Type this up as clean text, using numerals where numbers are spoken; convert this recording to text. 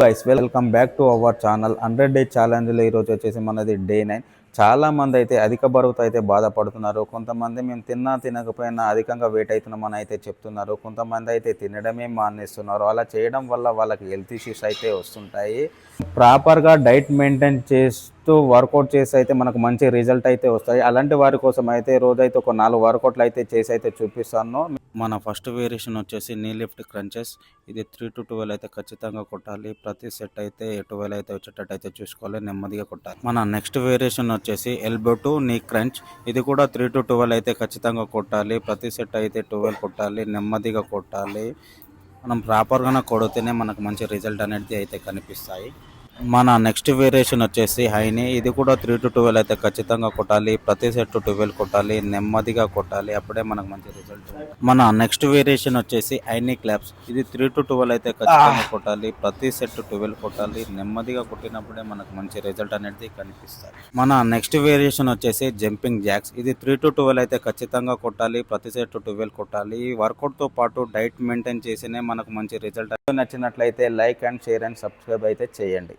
Guys welcome back to our channel 100 day ఛాలెంజ్లో ఈరోజు వచ్చేసి మనది డే 9. చాలా మంది అయితే అధిక బరువుతో అయితే బాధపడుతున్నారు. కొంతమంది మేము తిన్నా తినకపోయినా అధికంగా వెయిట్ అవుతున్నామని అయితే చెప్తున్నారు. కొంతమంది అయితే తినడమే మానేస్తున్నారు. అలా చేయడం వల్ల వాళ్ళకి హెల్త్ ఇష్యూస్ అయితే వస్తుంటాయి. ప్రాపర్గా డైట్ మెయింటైన్ చేస్తూ వర్కౌట్ చేసి అయితే మనకు మంచి రిజల్ట్ అయితే వస్తాయి. అలాంటి వారి కోసం అయితే రోజైతే ఒక 4 వర్కౌట్లు అయితే చేసి అయితే చూపిస్తాను. మన ఫస్ట్ వేరియేషన్ వచ్చేసి నీ లిఫ్ట్ క్రంచెస్. ఇది 3 to 12 అయితే ఖచ్చితంగా కొట్టాలి. ప్రతి సెట్ అయితే 12 అయితే వచ్చేటట్టు అయితే చూసుకోవాలి, నెమ్మదిగా కొట్టాలి. మన నెక్స్ట్ వేరియేషన్ వచ్చేసి ఎల్బో టు నీ క్రంచ్. ఇది కూడా 3 to 12 అయితే ఖచ్చితంగా కొట్టాలి. ప్రతి సెట్ అయితే 12 కొట్టాలి, నెమ్మదిగా కొట్టాలి. మనం ప్రాపర్గానే కొడితేనే మనకు మంచి రిజల్ట్ అనేది అయితే కనిపిస్తాయి. మన నెక్స్ట్ వేరియేషన్ వచ్చేసి హైని. ఇది కూడా 3 to 12 అయితే ఖచ్చితంగా కొట్టాలి. ప్రతి సెట్ 12 కొట్టాలి, నెమ్మదిగా కొట్టాలి, అప్పుడే మనకు మంచి రిజల్ట్. మన నెక్స్ట్ వేరియేషన్ వచ్చేసి ఐని క్లాప్స్. ఇది 3 to 12 అయితే ఖచ్చితంగా కొట్టాలి. ప్రతి సెట్ 12 కొట్టాలి, నెమ్మదిగా కొట్టినప్పుడే మనకు మంచి రిజల్ట్ అనేది కనిపిస్తుంది. మన నెక్స్ట్ వేరియేషన్ వచ్చేసి జంపింగ్ జాక్స్. ఇది 3 to 12 అయితే ఖచ్చితంగా కొట్టాలి. ప్రతి సెట్ 12 కొట్టాలి. ఈ వర్కౌట్తో పాటు డైట్ మెయింటైన్ చేసినే మనకు మంచి రిజల్ట్. నచ్చినట్లయితే like and share and subscribe అయితే చేయండి.